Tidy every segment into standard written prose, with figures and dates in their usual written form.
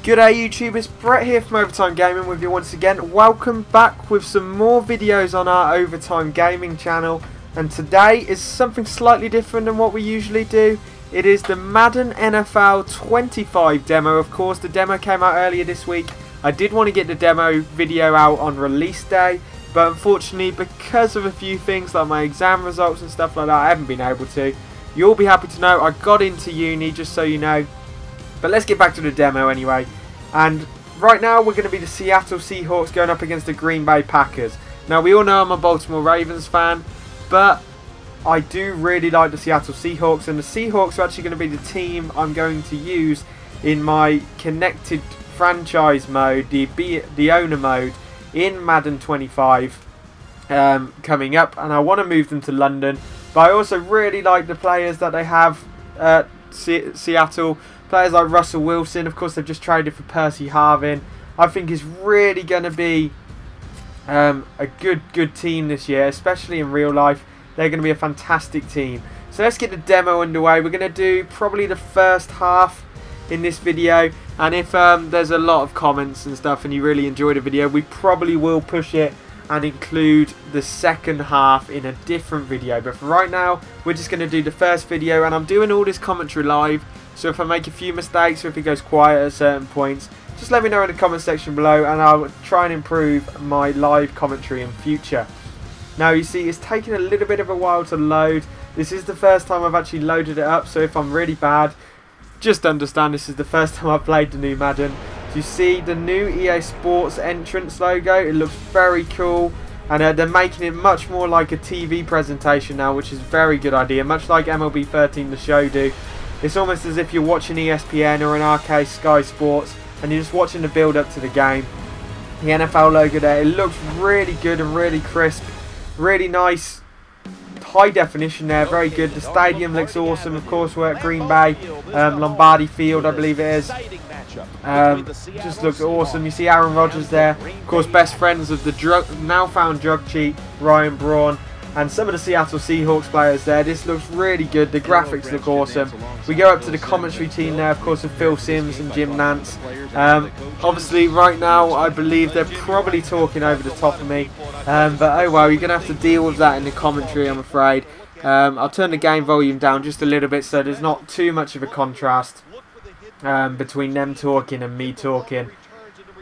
G'day YouTube, it's Brett here from Overtime Gaming with you once again. Welcome back with some more videos on our Overtime Gaming channel. And today is something slightly different than what we usually do. It is the Madden NFL 25 demo. Of course, the demo came out earlier this week. I did want to get the demo video out on release day, but unfortunately because of a few things like my exam results and stuff like that, I haven't been able to. You'll be happy to know I got into uni, just so you know. But let's get back to the demo anyway. And right now we're going to be the Seattle Seahawks going up against the Green Bay Packers. Now we all know I'm a Baltimore Ravens fan, but I do really like the Seattle Seahawks, and the Seahawks are actually going to be the team I'm going to use in my connected franchise mode, the owner mode in Madden 25 coming up, and I want to move them to London. But I also really like the players that they have at Seattle. Players like Russell Wilson, of course they've just traded for Percy Harvin. I think is really going to be a good team this year, especially in real life. They're going to be a fantastic team. So let's get the demo underway. We're going to do probably the first half in this video, and if there's a lot of comments and stuff and you really enjoy the video, we probably will push it and include the second half in a different video. But for right now, we're just going to do the first video, and I'm doing all this commentary live. So if I make a few mistakes or if it goes quiet at certain points, just let me know in the comment section below, and I'll try and improve my live commentary in future. Now you see it's taking a little bit of a while to load. This is the first time I've actually loaded it up, so if I'm really bad, just understand this is the first time I've played the new Madden. So you see the new EA Sports entrance logo, it looks very cool, and they're making it much more like a TV presentation now, which is a very good idea, much like MLB 13 the show do. It's almost as if you're watching ESPN or in our case Sky Sports, and you're just watching the build up to the game. The NFL logo there, it looks really good and really crisp, really nice, high definition there, very good. The stadium looks awesome. Of course we're at Green Bay, Lombardi Field I believe it is. Just looks awesome. You see Aaron Rodgers there, of course best friends of the now found drug cheat Ryan Braun, and some of the Seattle Seahawks players there. This looks really good. The graphics look awesome. We go up to the commentary team there, of course, with Phil Simms and Jim Nantz. Obviously, right now, I believe they're probably talking over the top of me. But oh well, you're going to have to deal with that in the commentary, I'm afraid. I'll turn the game volume down just a little bit so there's not too much of a contrast between them talking and me talking.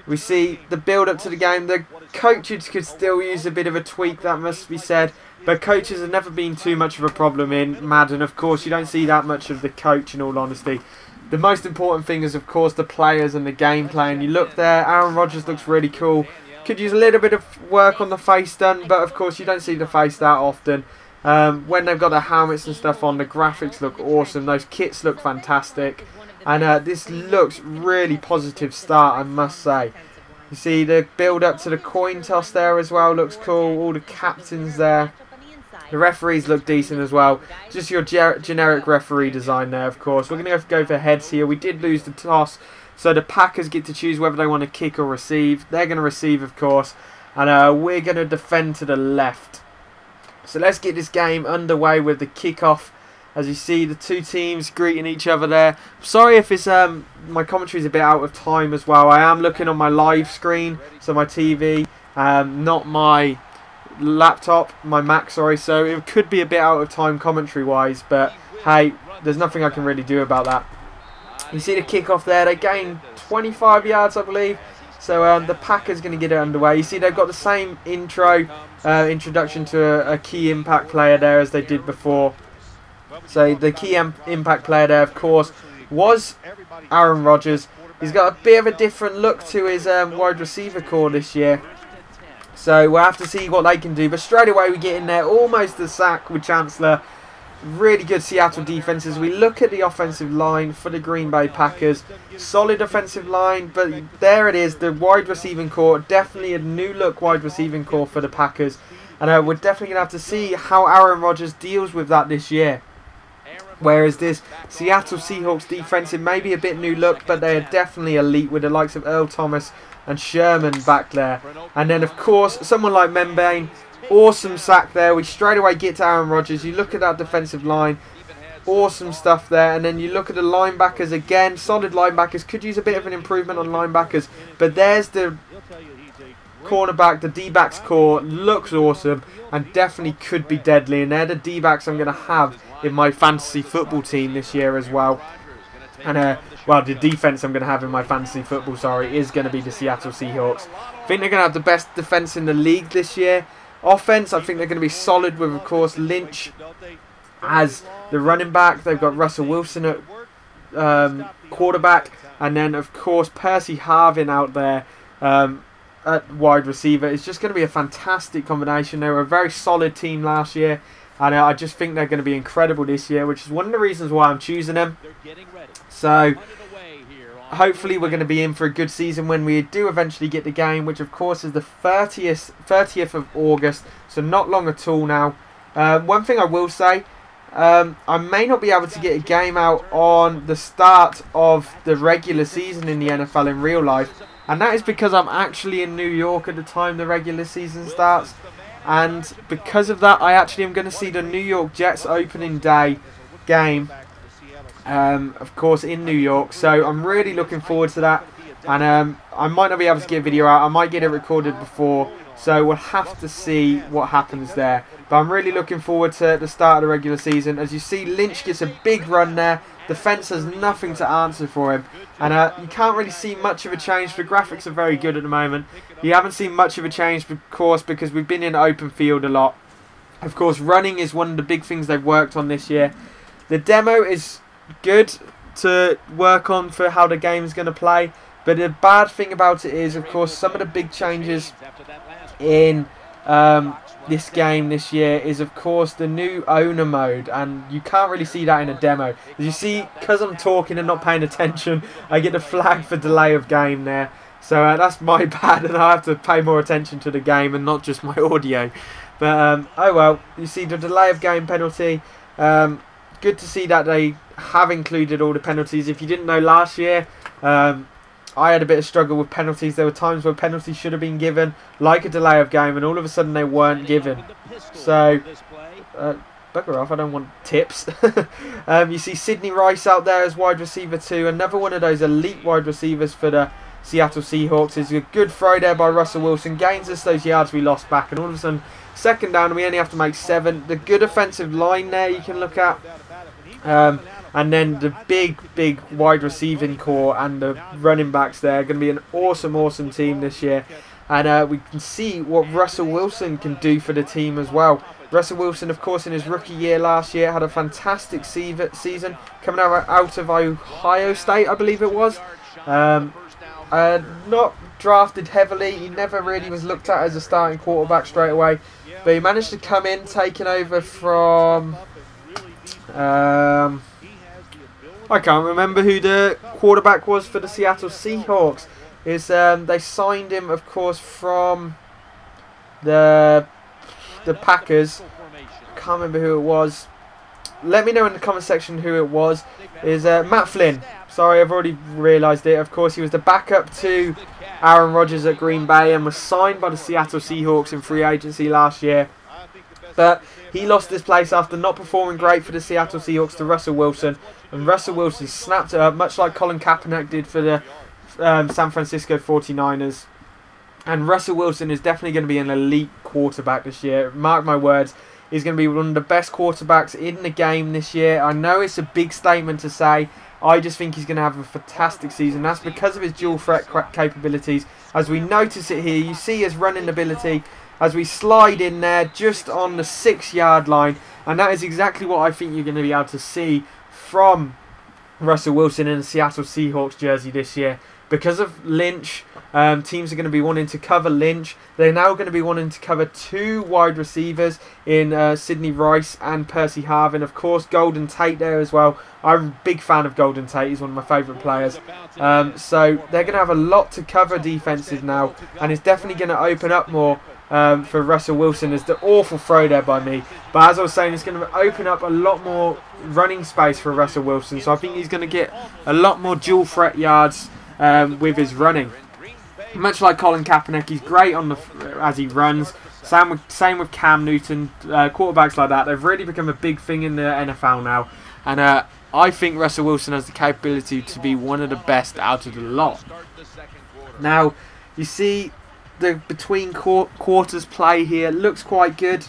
We see the build up to the game. The coaches could still use a bit of a tweak, that must be said. But coaches have never been too much of a problem in Madden. Of course, you don't see that much of the coach, in all honesty. The most important thing is, of course, the players and the gameplay. And you look there, Aaron Rodgers looks really cool. Could use a little bit of work on the face done, but of course, you don't see the face that often. When they've got the helmets and stuff on, the graphics look awesome. Those kits look fantastic. And this looks really positive start, I must say. You see the build up to the coin toss there as well, looks cool. All the captains there. The referees look decent as well. Just your generic referee design there, of course. We're going to have to go for heads here. We did lose the toss, so the Packers get to choose whether they want to kick or receive. They're going to receive, of course. And we're going to defend to the left. So let's get this game underway with the kickoff. As you see, the two teams greeting each other there. Sorry if it's my commentary is a bit out of time as well. I am looking on my live screen, so my TV, not my laptop, my Mac, sorry, so it could be a bit out of time commentary wise, but hey, there's nothing I can really do about that. You see the kickoff there, they gain 25 yards I believe, so the Packers going to get it underway. You see they've got the same introduction to a key impact player there as they did before. So the key impact player there, of course, was Aaron Rodgers. He's got a bit of a different look to his wide receiver core this year. So we'll have to see what they can do. But straight away we get in there. Almost a sack with Chancellor. Really good Seattle defenses. We look at the offensive line for the Green Bay Packers. Solid offensive line. But there it is. The wide receiving core. Definitely a new look wide receiving core for the Packers. And we're definitely going to have to see how Aaron Rodgers deals with that this year. Whereas this Seattle Seahawks defense, it may be a bit new look, but they are definitely elite with the likes of Earl Thomas and Sherman back there. And then, of course, someone like Membane, awesome sack there. We straight away get to Aaron Rodgers. You look at that defensive line. Awesome stuff there. And then you look at the linebackers again. Solid linebackers. Could use a bit of an improvement on linebackers. But there's the cornerback, the D-backs core. Looks awesome and definitely could be deadly. And they're the D-backs I'm going to have in my fantasy football team this year as well. And well, the defense I'm going to have in my fantasy football, sorry, is going to be the Seattle Seahawks. I think they're going to have the best defense in the league this year. Offense, I think they're going to be solid with, of course, Lynch as the running back. They've got Russell Wilson at quarterback. And then, of course, Percy Harvin out there at wide receiver. It's just going to be a fantastic combination. They were a very solid team last year. And I just think they're going to be incredible this year, which is one of the reasons why I'm choosing them. So, hopefully we're going to be in for a good season when we do eventually get the game, which of course is the 30th of August, so not long at all now. One thing I will say, I may not be able to get a game out on the start of the regular season in the NFL in real life, and that is because I'm actually in New York at the time the regular season starts. And because of that, I actually am going to see the New York Jets opening day game, of course, in New York. So I'm really looking forward to that. And I might not be able to get a video out. I might get it recorded before. So we'll have to see what happens there. But I'm really looking forward to the start of the regular season. As you see, Lynch gets a big run there. Defense has nothing to answer for him. And you can't really see much of a change. The graphics are very good at the moment. You haven't seen much of a change, of course, because we've been in open field a lot. Of course, running is one of the big things they've worked on this year. The demo is good to work on for how the game is going to play. But the bad thing about it is, of course, some of the big changes in this game this year is, of course, the new owner mode, and you can't really see that in a demo. As you see, because I'm talking and not paying attention, I get the flag for delay of game there. So that's my bad, and I have to pay more attention to the game and not just my audio. But oh well, you see the delay of game penalty. Good to see that they have included all the penalties. If you didn't know, last year I had a bit of struggle with penalties. There were times where penalties should have been given, like a delay of game, and all of a sudden they weren't given. So, bugger off, I don't want tips. You see Sidney Rice out there as wide receiver 2. Another one of those elite wide receivers for the Seattle Seahawks. Is a good throw there by Russell Wilson. Gains us those yards we lost back, and all of a sudden, second down, we only have to make 7. The good offensive line there you can look at. And then the big wide receiving core and the running backs there are going to be an awesome team this year. And we can see what Russell Wilson can do for the team as well. Russell Wilson, of course, in his rookie year last year, had a fantastic season coming out of Ohio State, I believe it was. Not drafted heavily. He never really was looked at as a starting quarterback straight away. But he managed to come in, taking over from... I can't remember who the quarterback was for the Seattle Seahawks. They signed him, of course, from the Packers. I can't remember who it was. Let me know in the comment section who it was. Matt Flynn. Sorry, I've already realised it. Of course, he was the backup to Aaron Rodgers at Green Bay and was signed by the Seattle Seahawks in free agency last year. But he lost his place after not performing great for the Seattle Seahawks to Russell Wilson. And Russell Wilson snapped it up, much like Colin Kaepernick did for the San Francisco 49ers. And Russell Wilson is definitely going to be an elite quarterback this year. Mark my words, he's going to be one of the best quarterbacks in the game this year. I know it's a big statement to say. I just think he's going to have a fantastic season. That's because of his dual threat capabilities. As we notice it here, you see his running ability as we slide in there just on the 6-yard line. And that is exactly what I think you're going to be able to see from Russell Wilson in the Seattle Seahawks jersey this year. Because of Lynch, teams are going to be wanting to cover Lynch. They're now going to be wanting to cover 2 wide receivers in Sidney Rice and Percy Harvin. Of course, Golden Tate there as well. I'm a big fan of Golden Tate. He's one of my favourite players. So they're going to have a lot to cover defensive now. And it's definitely going to open up more for Russell Wilson. As the awful throw there by me. But as I was saying, it's going to open up a lot more running space for Russell Wilson. So I think he's going to get a lot more dual threat yards with his running. Much like Colin Kaepernick, he's great on as he runs. Same with Cam Newton. Quarterbacks like that, they've really become a big thing in the NFL now. And I think Russell Wilson has the capability to be one of the best out of the lot. Now, you see the between quarters play here looks quite good.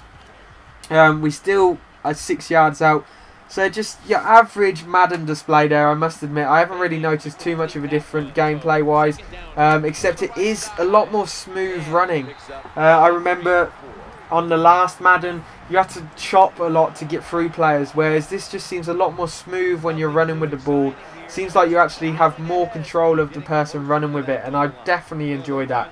We still are 6 yards out. So just your average Madden display there, I must admit. I haven't really noticed too much of a different gameplay-wise, except it is a lot more smooth running. I remember on the last Madden, you had to chop a lot to get through players, whereas this just seems a lot more smooth when you're running with the ball. Seems like you actually have more control of the person running with it, and I definitely enjoy that.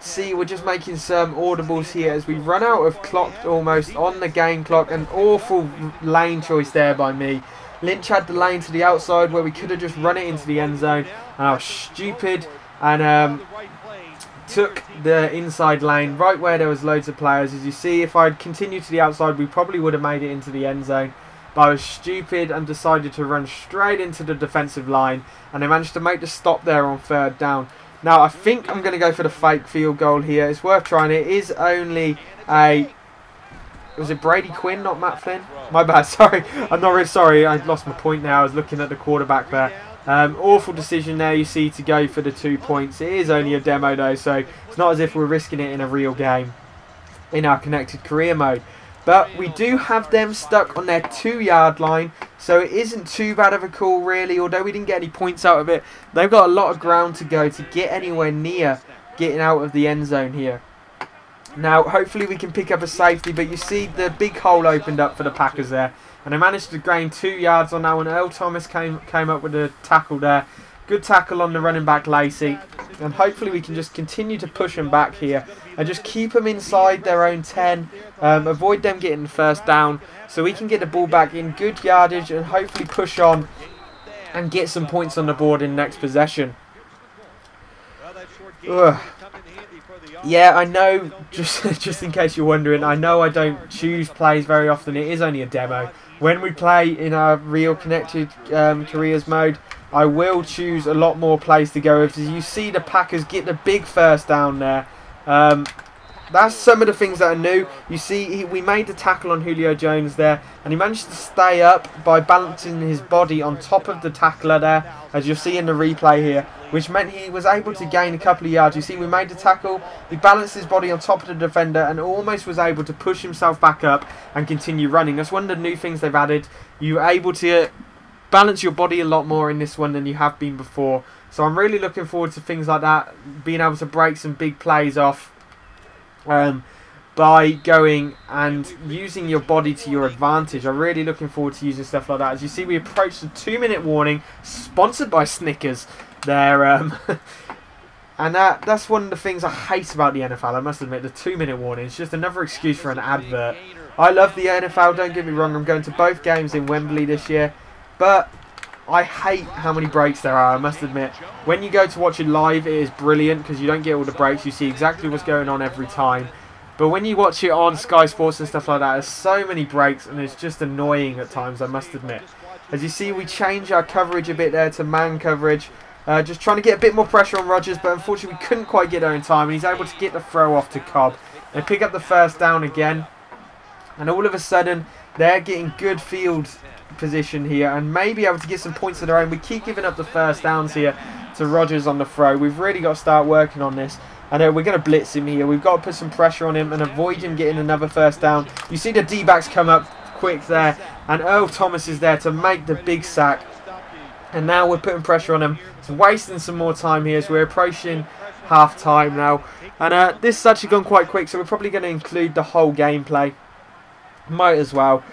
See, we're just making some audibles here as we run out of clock almost on the game clock. An awful lane choice there by me. Lynch had the lane to the outside where we could have just run it into the end zone, and I was stupid and took the inside lane right where there was loads of players. As you see, if I'd continued to the outside, we probably would have made it into the end zone. But I was stupid and decided to run straight into the defensive line, and I managed to make the stop there on 3rd down. Now, I think I'm going to go for the fake field goal here. It's worth trying. It is only a... Was it Brady Quinn, not Matt Flynn? My bad, sorry. I'm not really sorry. I lost my point now. I was looking at the quarterback there. Awful decision there, you see, to go for the 2 points. It is only a demo, though, so it's not as if we're risking it in a real game in our connected career mode. But we do have them stuck on their 2-yard line, so it isn't too bad of a call, really. Although we didn't get any points out of it, they've got a lot of ground to go to get anywhere near getting out of the end zone here. Now, hopefully we can pick up a safety, but you see the big hole opened up for the Packers there. And they managed to gain 2 yards on that one. Earl Thomas came up with a tackle there. Good tackle on the running back, Lacey. And hopefully we can just continue to push them back here and just keep them inside their own 10. Avoid them getting the 1st down so we can get the ball back in good yardage and hopefully push on and get some points on the board in the next possession. Ugh. Yeah, I know, just in case you're wondering, I know I don't choose plays very often. It is only a demo. When we play in our real connected careers mode, I will choose a lot more plays to go with. As you see the Packers get the big 1st down there. That's some of the things that are new. You see, we made the tackle on Julio Jones there, and he managed to stay up by balancing his body on top of the tackler there, as you'll see in the replay here, which meant he was able to gain a couple of yards. You see, we made the tackle, he balanced his body on top of the defender, and almost was able to push himself back up and continue running. That's one of the new things they've added. You're able to balance your body a lot more in this one than you have been before. So I'm really looking forward to things like that, being able to break some big plays off by going and using your body to your advantage. I'm really looking forward to using stuff like that. As you see, we approach the 2-minute warning, sponsored by Snickers there. And that's one of the things I hate about the NFL, I must admit, the 2-minute warning. It's just another excuse for an advert. I love the NFL, don't get me wrong. I'm going to both games in Wembley this year. But I hate how many breaks there are, I must admit. When you go to watch it live, it is brilliant because you don't get all the breaks. You see exactly what's going on every time. But when you watch it on Sky Sports and stuff like that, there's so many breaks and it's just annoying at times, I must admit. As you see, we change our coverage a bit there to man coverage. Just trying to get a bit more pressure on Rodgers, but unfortunately we couldn't quite get there in time. And he's able to get the throw off to Cobb. They pick up the 1st down again. And all of a sudden, they're getting good field position here and may be able to get some points of their own. We keep giving up the 1st downs here to Rodgers on the throw. We've really got to start working on this. I know we're going to blitz him here. We've got to put some pressure on him and avoid him getting another 1st down. You see the D-backs come up quick there, and Earl Thomas is there to make the big sack. And now we're putting pressure on him. It's wasting some more time here as we're approaching half time now. And this has actually gone quite quick, so we're probably going to include the whole gameplay. Might as well.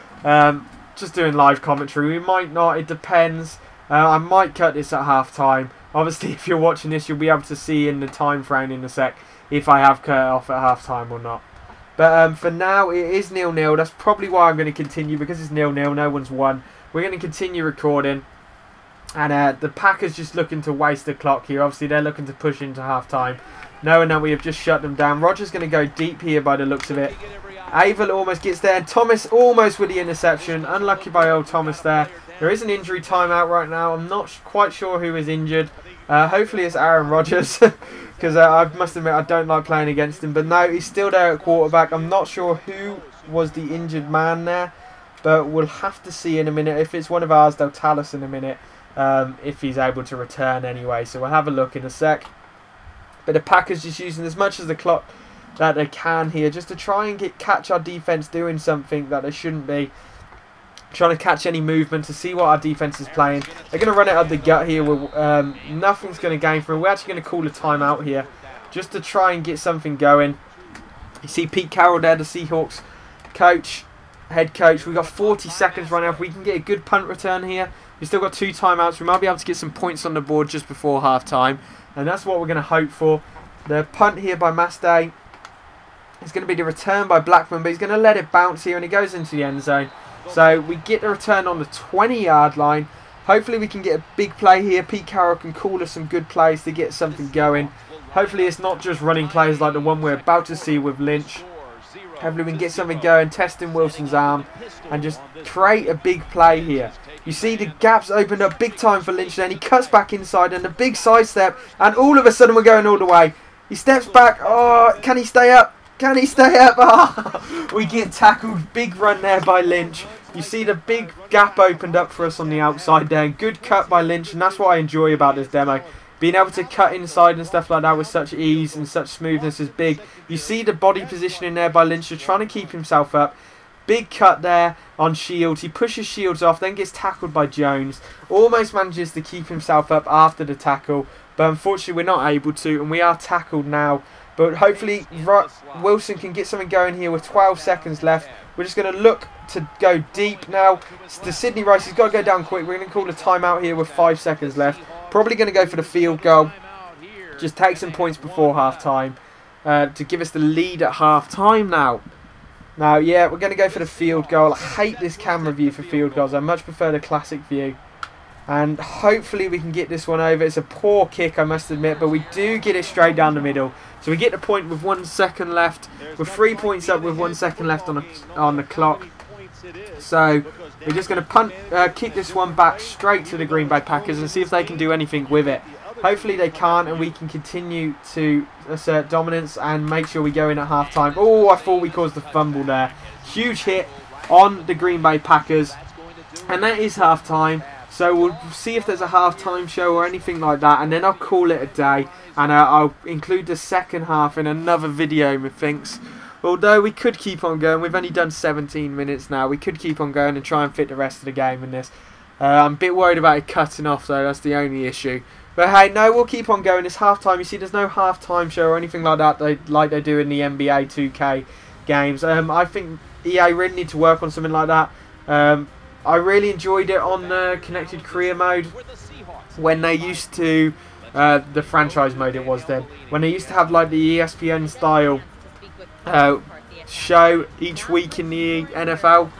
Just doing live commentary. We might not, it depends. I might cut this at half time. Obviously, if you're watching this, you'll be able to see in the time frame in a sec if I have cut it off at half time or not. But for now, it is 0-0. That's probably why I'm going to continue, because it's 0-0. No one's won. We're going to continue recording. And the Packers just looking to waste the clock here. Obviously, they're looking to push into half time, knowing that we have just shut them down. Rodgers going to go deep here by the looks of it. Avil almost gets there, and Thomas almost with the interception. Unlucky by old Thomas there. There is an injury timeout right now. I'm not quite sure who is injured. Hopefully it's Aaron Rodgers, because I must admit I don't like playing against him. But no, he's still there at quarterback. I'm not sure who was the injured man there. but we'll have to see in a minute. If it's one of ours, they'll tell us in a minute if he's able to return anyway. So we'll have a look in a sec. But the Packers just using as much as the clock that they can here, just to try and catch our defense doing something that they shouldn't be. Trying to catch any movement to see what our defense is playing. They're going to run it up the gut here. Nothing's going to gain from it. We're actually going to call a timeout here just to try and get something going. You see Pete Carroll there, the Seahawks head coach. We've got 40 seconds running. If we can get a good punt return here, we've still got 2 timeouts. We might be able to get some points on the board just before half time. And that's what we're going to hope for. The punt here by Masday is going to be the return by Blackman, but he's going to let it bounce here and he goes into the end zone. So we get the return on the 20-yard line. Hopefully we can get a big play here. Pete Carroll can call us some good plays to get something going. Hopefully it's not just running plays like the one we're about to see with Lynch. Hopefully we can get something going, testing Wilson's arm, and just create a big play here. You see the gaps opened up big time for Lynch, then he cuts back inside and a big sidestep, and all of a sudden we're going all the way. He steps back. Oh, can he stay up? Can he stay up? Oh, we get tackled. Big run there by Lynch. You see the big gap opened up for us on the outside there. Good cut by Lynch, and that's what I enjoy about this demo. Being able to cut inside and stuff like that with such ease and such smoothness is big. You see the body positioning there by Lynch, just trying to keep himself up. Big cut there on Shields. He pushes Shields off, then gets tackled by Jones. Almost manages to keep himself up after the tackle, but unfortunately we're not able to, and we are tackled now. But hopefully Wilson can get something going here with 12 seconds left. We're just going to look to go deep now. To Sidney Rice, he's got to go down quick. We're going to call a timeout here with 5 seconds left. Probably going to go for the field goal. Just take some points before half time to give us the lead at half time now. Now, yeah, we're going to go for the field goal. I hate this camera view for field goals. I much prefer the classic view. And hopefully we can get this one over. It's a poor kick, I must admit, but we do get it straight down the middle. So we get the point with 1 second left. We're 3 points up with 1 second left on the clock. So we're just going to kick this one back straight to the Green Bay Packers and see if they can do anything with it. Hopefully they can't, and we can continue to assert dominance and make sure we go in at half time. Oh, I thought we caused the fumble there. Huge hit on the Green Bay Packers. And that is half time. So we'll see if there's a half-time show or anything like that, and then I'll call it a day, and I'll include the second half in another video, methinks. Although we could keep on going, we've only done 17 minutes now, we could keep on going and try and fit the rest of the game in this. I'm a bit worried about it cutting off though, that's the only issue. But hey, no, we'll keep on going. It's half-time. You see, there's no half-time show or anything like that like they do in the NBA 2K games. I think EA really need to work on something like that. I really enjoyed it on the connected career mode when they used to, the franchise mode it was then, when they used to have like the ESPN style show each week in the NFL,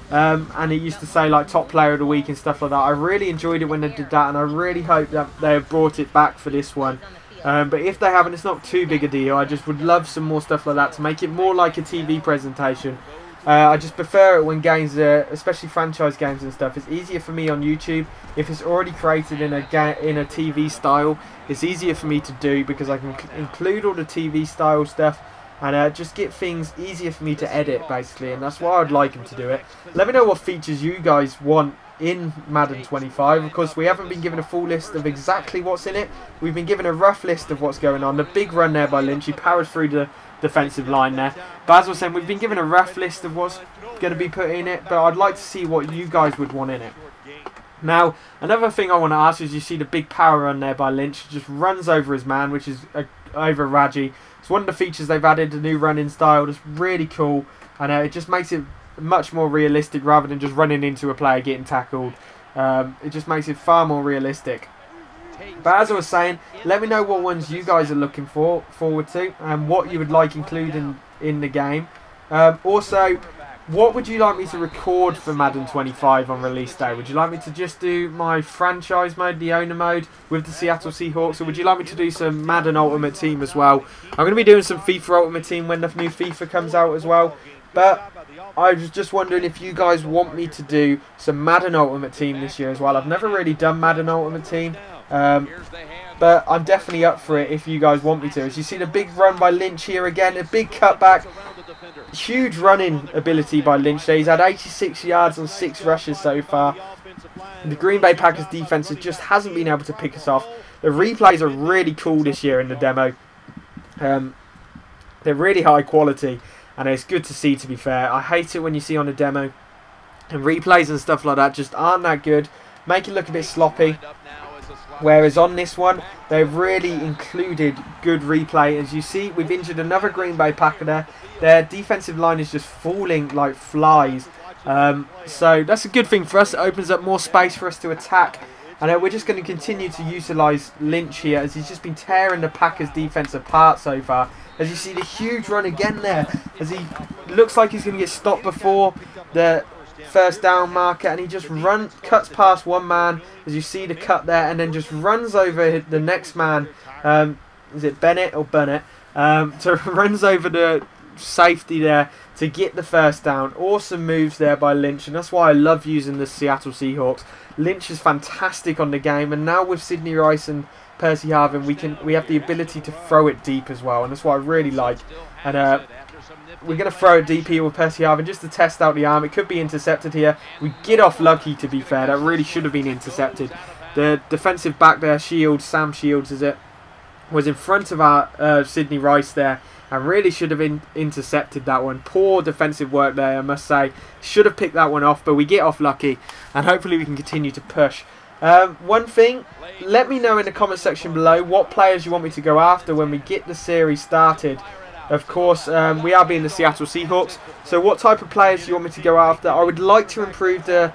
and it used to say like top player of the week and stuff like that. I really enjoyed it when they did that, and I really hope that they have brought it back for this one. But if they haven't, it's not too big a deal. I just would love some more stuff like that to make it more like a TV presentation. I just prefer it when games, especially franchise games and stuff, it's easier for me on YouTube. If it's already created in a TV style, it's easier for me to do because I can include all the TV style stuff and just get things easier for me to edit, basically. And that's why I'd like them to do it. Let me know what features you guys want in Madden 25. Of course, we haven't been given a full list of exactly what's in it. We've been given a rough list of what's going on. The big run there by Lynch, he powers through the defensive line there. But as I was saying, we've been given a rough list of what's going to be put in it, but I'd like to see what you guys would want in it. Now, another thing I want to ask is, you see the big power run there by Lynch. Just runs over his man, which is over Raji. It's one of the features they've added, the new running style. It's really cool, and it just makes it much more realistic rather than just running into a player getting tackled. It just makes it far more realistic. But as I was saying, let me know what ones you guys are looking forward to and what you would like including in the game. Also, what would you like me to record for Madden 25 on release day? Would you like me to just do my franchise mode, the owner mode, with the Seattle Seahawks, or would you like me to do some Madden Ultimate Team as well? I'm going to be doing some FIFA Ultimate Team when the new FIFA comes out as well. But I was just wondering if you guys want me to do some Madden Ultimate Team this year as well. I've never really done Madden Ultimate Team. but I'm definitely up for it if you guys want me to. As you see the big run by Lynch here again, a big cutback. Huge running ability by Lynch there. He's had 86 yards on 6 rushes so far. The Green Bay Packers defense just hasn't been able to pick us off. The replays are really cool this year in the demo. They're really high quality, and it's good to see, to be fair. I hate it when you see on a demo and replays and stuff like that just aren't that good, make it look a bit sloppy. Whereas on this one, they've really included good replay. As you see, we've injured another Green Bay Packer there. Their defensive line is just falling like flies. So that's a good thing for us. It opens up more space for us to attack. And we're just going to continue to utilise Lynch here, as he's just been tearing the Packers defence apart so far. As you see the huge run again there, as he looks like he's going to get stopped before the first down marker, and he just cuts past one man, as you see the cut there, and then just runs over the next man. Is it Bennett or Burnett? So runs over the safety there to get the first down. Awesome moves there by Lynch, and that's why I love using the Seattle Seahawks. Lynch is fantastic on the game, and now with Sidney Rice and Percy Harvin, we have the ability to throw it deep as well, and that's what I really like. And we're going to throw it deep here with Percy Harvin just to test out the arm. It could be intercepted here. We get off lucky, to be fair. That really should have been intercepted. The defensive back there, Sam Shields is it, was in front of our Sidney Rice there, and really should have intercepted that one. Poor defensive work there, I must say. Should have picked that one off, but we get off lucky, and hopefully we can continue to push. One thing, let me know in the comment section below what players you want me to go after when we get the series started. Of course, we are being the Seattle Seahawks, so what type of players do you want me to go after? I would like to improve the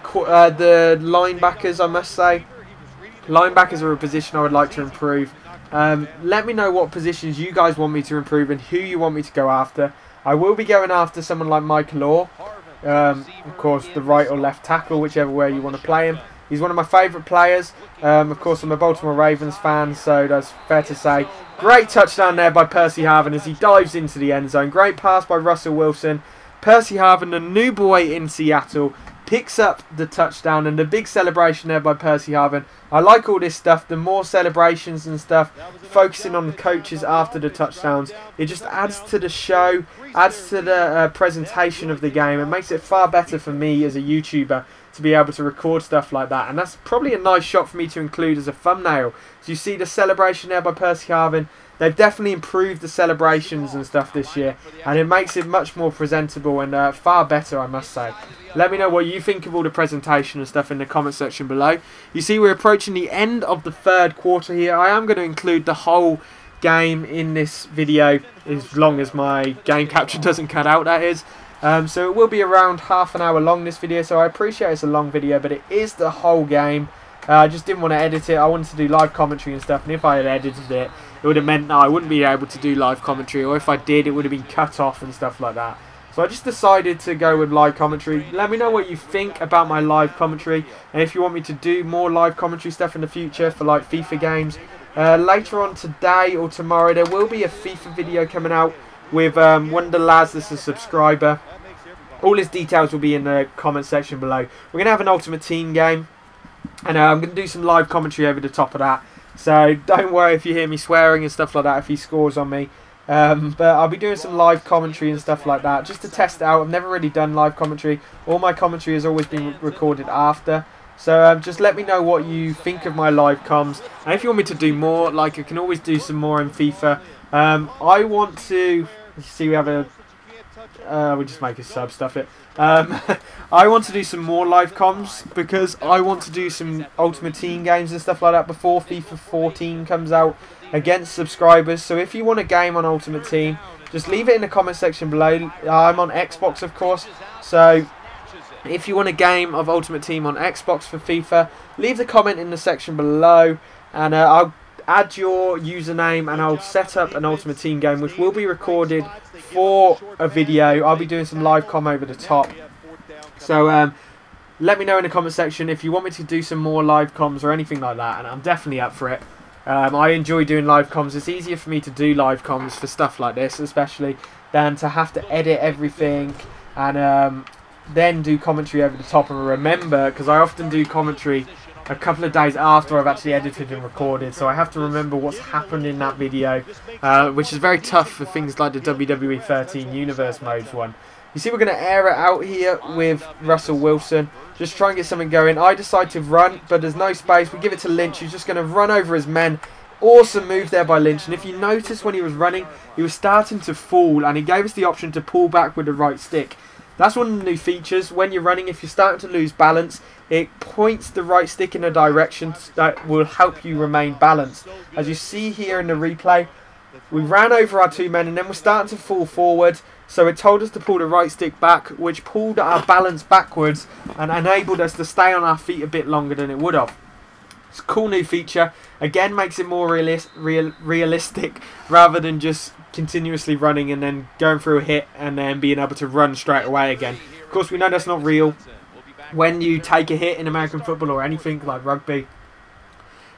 linebackers, I must say. Linebackers are a position I would like to improve. Let me know what positions you guys want me to improve and who you want me to go after. I will be going after someone like Michael Orr, of course the right or left tackle, whichever way you want to play him. He's one of my favourite players. Of course, I'm a Baltimore Ravens fan, so that's fair to say. Great touchdown there by Percy Harvin as he dives into the end zone. Great pass by Russell Wilson. Percy Harvin, the new boy in Seattle, picks up the touchdown, and the big celebration there by Percy Harvin. I like all this stuff, the more celebrations and stuff, focusing on the coaches after the touchdowns. It just adds to the show, adds to the presentation of the game. It makes it far better for me as a YouTuber to be able to record stuff like that, and that's probably a nice shot for me to include as a thumbnail. So you see the celebration there by Percy Harvin. They've definitely improved the celebrations and stuff this year, and it makes it much more presentable and far better, I must say. Let me know what you think of all the presentation and stuff in the comment section below. You see we're approaching the end of the third quarter here. I am going to include the whole game in this video, as long as my game capture doesn't cut out, that is. So it will be around half an hour long, this video, so I appreciate it's a long video, but it is the whole game. I just didn't want to edit it. I wanted to do live commentary and stuff, and if I had edited it, it would have meant that I wouldn't be able to do live commentary, or if I did, it would have been cut off and stuff like that. So I just decided to go with live commentary. Let me know what you think about my live commentary, and if you want me to do more live commentary stuff in the future for like FIFA games. Later on today or tomorrow, there will be a FIFA video coming out with one of the lads that's a subscriber. All his details will be in the comment section below. We're going to have an Ultimate Team game, and I'm going to do some live commentary over the top of that. So don't worry if you hear me swearing and stuff like that if he scores on me. But I'll be doing some live commentary and stuff like that just to test it out. I've never really done live commentary. All my commentary has always been recorded after. So just let me know what you think of my live comms. And if you want me to do more, like I can always do some more in FIFA. I want to... See, we have a... we just make a sub, stuff it. I want to do some more live comms because I want to do some Ultimate Team games and stuff like that before FIFA 14 comes out against subscribers. So if you want a game on Ultimate Team, just leave it in the comment section below. I'm on Xbox, of course, so if you want a game of Ultimate Team on Xbox for FIFA, leave the comment in the section below, and I'll add your username and I'll set up an Ultimate Team game which will be recorded for a video. I'll be doing some live comm over the top. So let me know in the comment section if you want me to do some more live comms or anything like that, and I'm definitely up for it. I enjoy doing live comms. It's easier for me to do live comms for stuff like this, especially, than to have to edit everything and then do commentary over the top. And remember, because I often do commentary a couple of days after I've actually edited and recorded, so I have to remember what's happened in that video, which is very tough for things like the WWE 13 Universe Modes one. You see, we're going to air it out here with Russell Wilson. Just try and get something going. I decide to run, but there's no space. We give it to Lynch, who's just going to run over his men. Awesome move there by Lynch. And if you notice when he was running, he was starting to fall, and he gave us the option to pull back with the right stick. That's one of the new features. When you're running, if you're starting to lose balance, it points the right stick in a direction that will help you remain balanced. As you see here in the replay, we ran over our two men and then we're starting to fall forward. So it told us to pull the right stick back, which pulled our balance backwards and enabled us to stay on our feet a bit longer than it would have. It's a cool new feature. Again, makes it more realistic rather than just continuously running and then going through a hit and then being able to run straight away again. Of course, we know that's not real. When you take a hit in American football or anything like rugby,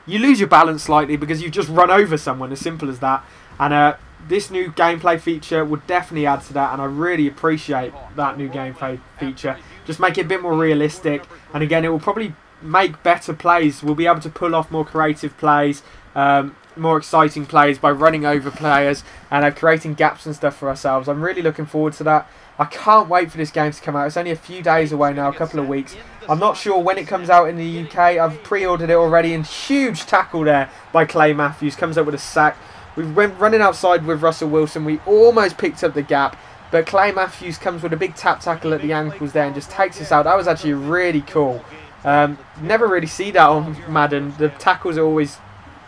you lose your balance slightly because you've just run over someone, as simple as that. And this new gameplay feature would definitely add to that, and I really appreciate that new gameplay feature. Just make it a bit more realistic, and again, it will probably make better plays. We'll be able to pull off more creative plays, more exciting plays by running over players and creating gaps and stuff for ourselves. I'm really looking forward to that. I can't wait for this game to come out. It's only a few days away now, a couple of weeks. I'm not sure when it comes out in the UK. I've pre-ordered it already, and huge tackle there by Clay Matthews. Comes up with a sack. We went running outside with Russell Wilson. We almost picked up the gap, but Clay Matthews comes with a big tap tackle at the ankles there and just takes us out. That was actually really cool. Never really see that on Madden. The tackles are always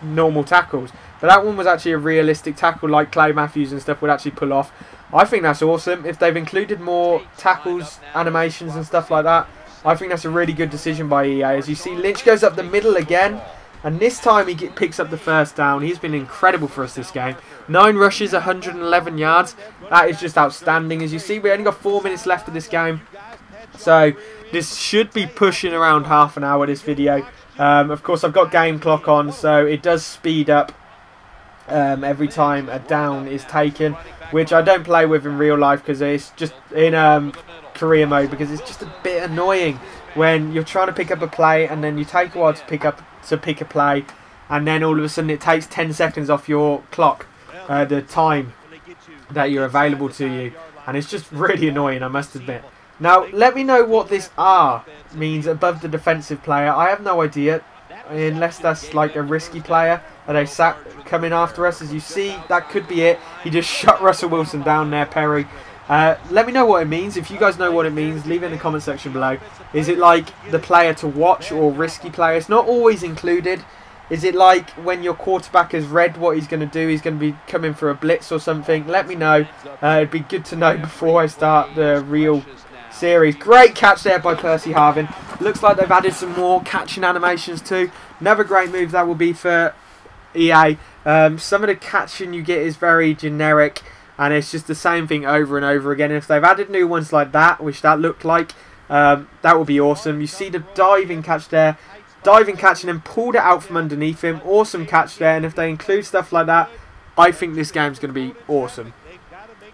normal tackles, but that one was actually a realistic tackle like Clay Matthews and stuff would actually pull off. I think that's awesome. If they've included more tackles, animations and stuff like that, I think that's a really good decision by EA. As you see, Lynch goes up the middle again, and this time he picks up the first down. He's been incredible for us this game. 9 rushes, 111 yards. That is just outstanding. As you see, we only got 4 minutes left of this game, so this should be pushing around half an hour, this video. Of course, I've got game clock on, so it does speed up every time a down is taken, which I don't play with in real life because it's just in career mode, because it's just a bit annoying when you're trying to pick up a play and then you take a while to pick a play, and then all of a sudden it takes 10 seconds off your clock, the time that you're available to you, and it's just really annoying, I must admit. Now, let me know what this R means above the defensive player. I have no idea, unless that's like a risky player that they sat coming after us. As you see, that could be it. He just shut Russell Wilson down there, Perry. Let me know what it means. If you guys know what it means, leave it in the comment section below. Is it like the player to watch or risky player? It's not always included. Is it like when your quarterback has read what he's going to do, he's going to be coming for a blitz or something? Let me know. It'd be good to know before I start the real series. Great catch there by Percy Harvin. Looks like they've added some more catching animations too. Another great move that will be for EA. Some of the catching you get is very generic, and it's just the same thing over and over again. If they've added new ones like that, which that looked like, that would be awesome. You see the diving catch there. Diving catch and then pulled it out from underneath him. Awesome catch there. And if they include stuff like that, I think this game's going to be awesome.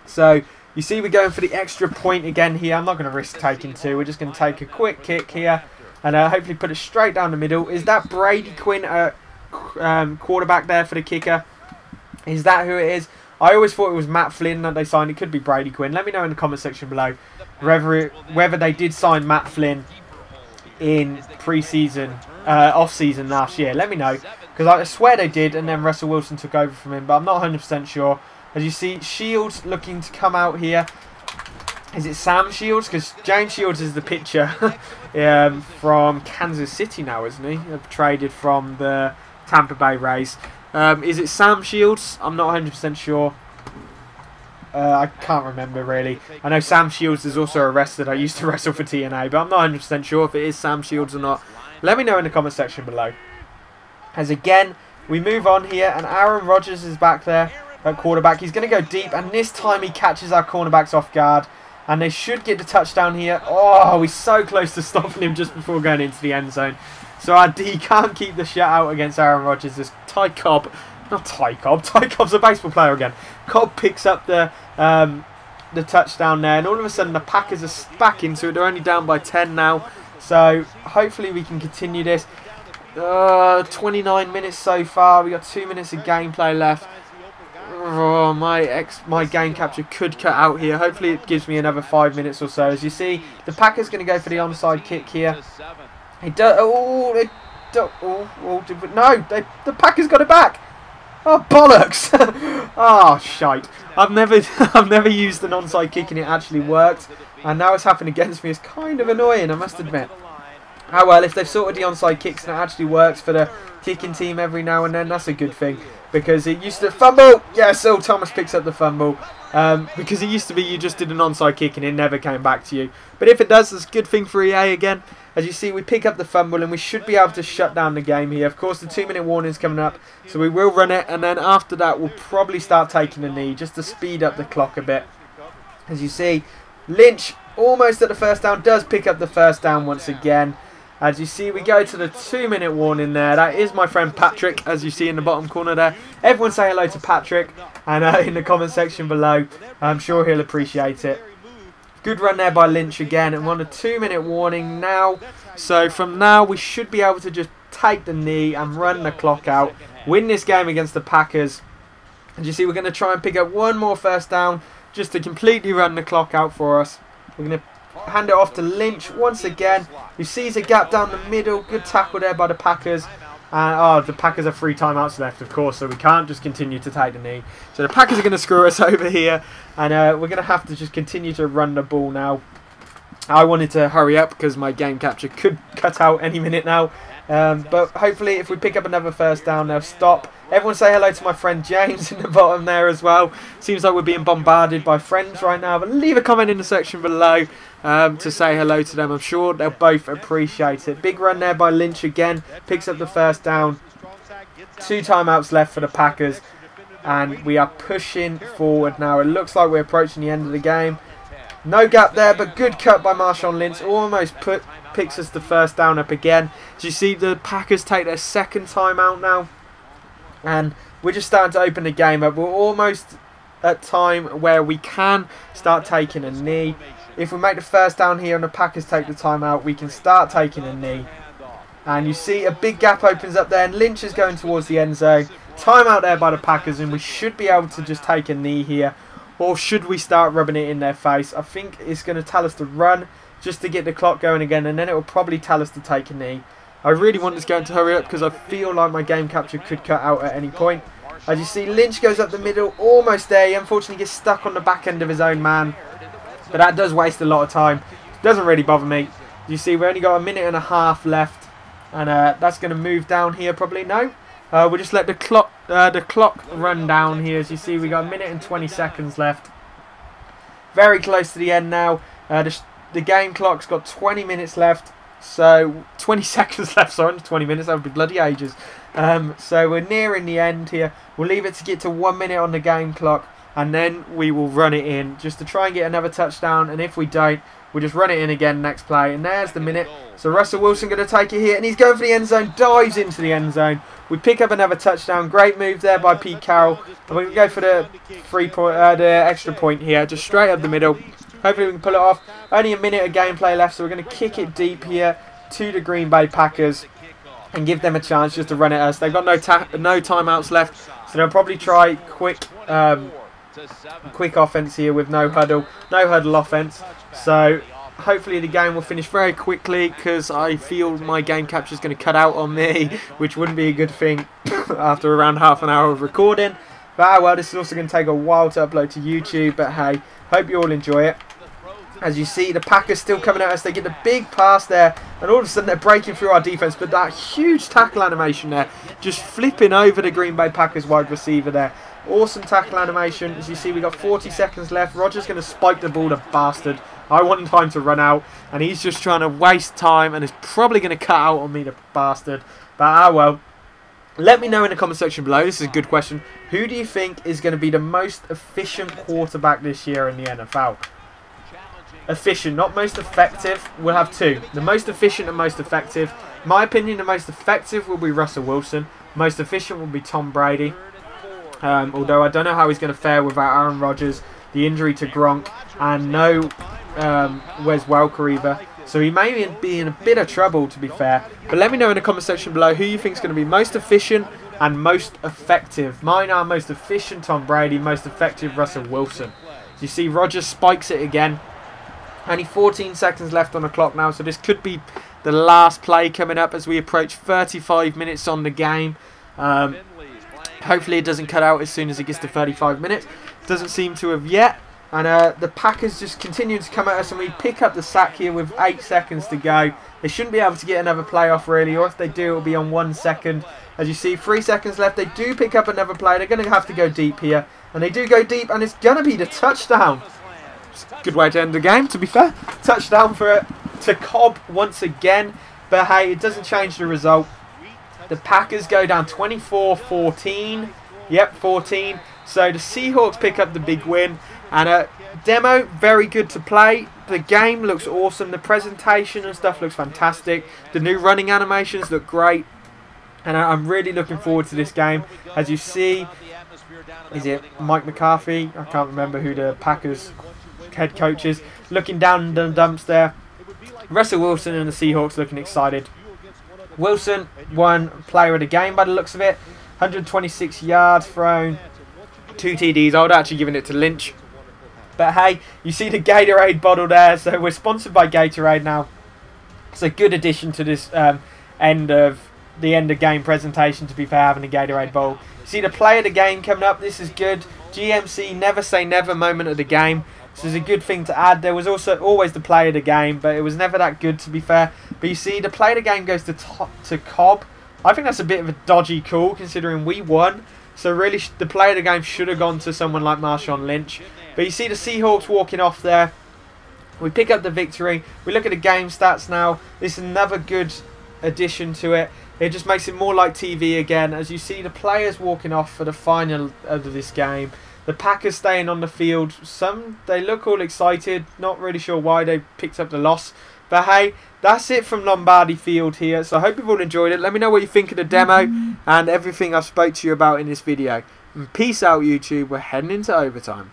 So you see we're going for the extra point again here. I'm not going to risk taking 2. We're just going to take a quick kick here and hopefully put it straight down the middle. Is that Brady Quinn, quarterback there for the kicker? Is that who it is? I always thought it was Matt Flynn that they signed. It could be Brady Quinn. Let me know in the comment section below whether they did sign Matt Flynn in pre-season, off-season last year. Let me know, because I swear they did, and then Russell Wilson took over from him, but I'm not 100% sure. As you see, Shields looking to come out here. Is it Sam Shields? Because James Shields is the pitcher from Kansas City now, isn't he? Traded from the Tampa Bay Rays. Is it Sam Shields? I'm not 100% sure. I can't remember really. I know Sam Shields is also arrested. I used to wrestle for TNA, but I'm not 100% sure if it is Sam Shields or not. Let me know in the comment section below. As again, we move on here, and Aaron Rodgers is back there at quarterback. He's going to go deep, and this time he catches our cornerbacks off guard, and they should get the touchdown here. Oh, we're so close to stopping him just before going into the end zone. So our D can't keep the shutout against Aaron Rodgers. This Ty Cobb, not Ty Cobb. Ty Cobb's a baseball player again. Cobb picks up the touchdown there, and all of a sudden the Packers are back into it. They're only down by 10 now, so hopefully we can continue this. 29 minutes so far. We got 2 minutes of gameplay left. Oh, my game capture could cut out here. Hopefully it gives me another 5 minutes or so. As you see, the Packers going to go for the onside kick here. He does. The Packers got it back. Oh, bollocks! Oh, shite. I've never used an onside kick and it actually worked. And now it's happened against me. It's kind of annoying, I must admit. Oh well, if they've sorted the onside kicks and it actually works for the kicking team every now and then, that's a good thing. Because it used to... Fumble! Yes, Earl Thomas picks up the fumble. Because it used to be you just did an onside kick and it never came back to you. But if it does, it's a good thing for EA again. As you see, we pick up the fumble and we should be able to shut down the game here. Of course, the 2-minute warning is coming up, so we will run it. And then after that, we'll probably start taking a knee just to speed up the clock a bit. As you see, Lynch, almost at the first down, does pick up the first down once again. As you see, we go to the 2-minute warning there. That is my friend Patrick, as you see in the bottom corner there. Everyone say hello to Patrick and in the comment section below. I'm sure he'll appreciate it. Good run there by Lynch again, and we're on a 2-minute warning now. So from now, we should be able to just take the knee and run the clock out. Win this game against the Packers. As you see, we're going to try and pick up one more first down just to completely run the clock out for us. We're going to hand it off to Lynch once again, who sees a gap down the middle. Good tackle there by the Packers. The Packers have 3 timeouts left, of course, so we can't just continue to take the knee. So the Packers are going to screw us over here, and we're going to have to just continue to run the ball now. I wanted to hurry up because my game capture could cut out any minute now. But hopefully if we pick up another first down, they'll stop. Everyone say hello to my friend James in the bottom there as well. Seems like we're being bombarded by friends right now. But leave a comment in the section below to say hello to them. I'm sure they'll both appreciate it. Big run there by Lynch again. Picks up the first down. 2 timeouts left for the Packers. And we are pushing forward now. It looks like we're approaching the end of the game. No gap there, but good cut by Marshawn Lynch. Almost picks us the first down up again. Do you see the Packers take their 2nd timeout now? And we're just starting to open the game up. We're almost at time where we can start taking a knee. If we make the first down here and the Packers take the timeout, we can start taking a knee. And you see a big gap opens up there, and Lynch is going towards the end zone. Timeout there by the Packers, and we should be able to just take a knee here. Or should we start rubbing it in their face? I think it's going to tell us to run just to get the clock going again, and then it will probably tell us to take a knee. I really want this game to hurry up because I feel like my game capture could cut out at any point. As you see, Lynch goes up the middle, almost there. He unfortunately gets stuck on the back end of his own man. But that does waste a lot of time. Doesn't really bother me. You see, we only got 1.5 minutes left. And that's going to move down here probably. No. We'll just let the clock run down here. As you see, we got 1 minute and 20 seconds left. Very close to the end now. The game clock's got 20 minutes left. So 20 seconds left. Sorry, 20 minutes. That would be bloody ages. So we're nearing the end here. We'll leave it to get to 1 minute on the game clock. And then we will run it in just to try and get another touchdown. And if we don't, we'll just run it in again next play. And there's the minute. So Russell Wilson going to take it here. And he's going for the end zone. Dives into the end zone. We pick up another touchdown. Great move there by Pete Carroll. And we're going to go for the extra point here. Just straight up the middle. Hopefully we can pull it off. Only 1 minute of gameplay left. So we're going to kick it deep here to the Green Bay Packers. And give them a chance just to run at us. They've got no timeouts left. So they'll probably try quick offense here with no huddle offense. So hopefully the game will finish very quickly because I feel my game capture is going to cut out on me, which wouldn't be a good thing after around half an hour of recording. But well, this is also going to take a while to upload to YouTube, but hey, hope you all enjoy it. As you see, the Packers still coming at us. They get the big pass there, and all of a sudden they're breaking through our defense. But that huge tackle animation there, just flipping over the Green Bay Packers wide receiver there. Awesome tackle animation. As you see, we got 40 seconds left. Rodgers going to spike the ball, the bastard. I want time to run out, and he's just trying to waste time, and is probably going to cut out on me, the bastard. But well. Let me know in the comment section below. This is a good question. Who do you think is going to be the most efficient quarterback this year in the NFL? Efficient, not most effective. We'll have 2. The most efficient and most effective. In my opinion, the most effective will be Russell Wilson. Most efficient will be Tom Brady. Although I don't know how he's going to fare without Aaron Rodgers, the injury to Gronk, and no Wes Welker either. So he may be in a bit of trouble, to be fair. But let me know in the comment section below who you think is going to be most efficient and most effective. Mine are most efficient Tom Brady, most effective Russell Wilson. You see Rodgers spikes it again. Only 14 seconds left on the clock now, so this could be the last play coming up as we approach 35 minutes on the game. Hopefully it doesn't cut out as soon as it gets to 35 minutes. Doesn't seem to have yet. And the Packers just continue to come at us, and we pick up the sack here with 8 seconds to go. They shouldn't be able to get another play off really, or if they do, it'll be on 1 second. As you see, 3 seconds left. They do pick up another play. They're going to have to go deep here. And they do go deep, and it's going to be the touchdown. Good way to end the game, to be fair. Touchdown to Cobb once again. But hey, it doesn't change the result. The Packers go down 24-14. Yep, 14. So the Seahawks pick up the big win. And demo, very good to play. The game looks awesome. The presentation and stuff looks fantastic. The new running animations look great. And I'm really looking forward to this game. As you see, is it Mike McCarthy? I can't remember who the Packers head coach is. Looking down the dumps there. Russell Wilson and the Seahawks looking excited. Wilson won player of the game by the looks of it. 126 yards thrown. 2 TDs. I would actually given it to Lynch. But hey, you see the Gatorade bottle there. So we're sponsored by Gatorade now. It's a good addition to this end of game presentation, to be fair, having a Gatorade bowl. See the play of the game coming up. This is good. GMC never say never moment of the game. This is a good thing to add. There was also always the play of the game, but it was never that good, to be fair. But you see the play of the game goes to Cobb. I think that's a bit of a dodgy call considering we won. So really the play of the game should have gone to someone like Marshawn Lynch. But you see the Seahawks walking off there. We pick up the victory. We look at the game stats now. This is another good addition to it. It just makes it more like TV again. As you see the players walking off for the final of this game. The Packers staying on the field. They look all excited. Not really sure why they picked up the loss. But hey, that's it from Lombardi Field here. So I hope you've all enjoyed it. Let me know what you think of the demo and everything I've spoke to you about in this video. And peace out, YouTube. We're heading into overtime.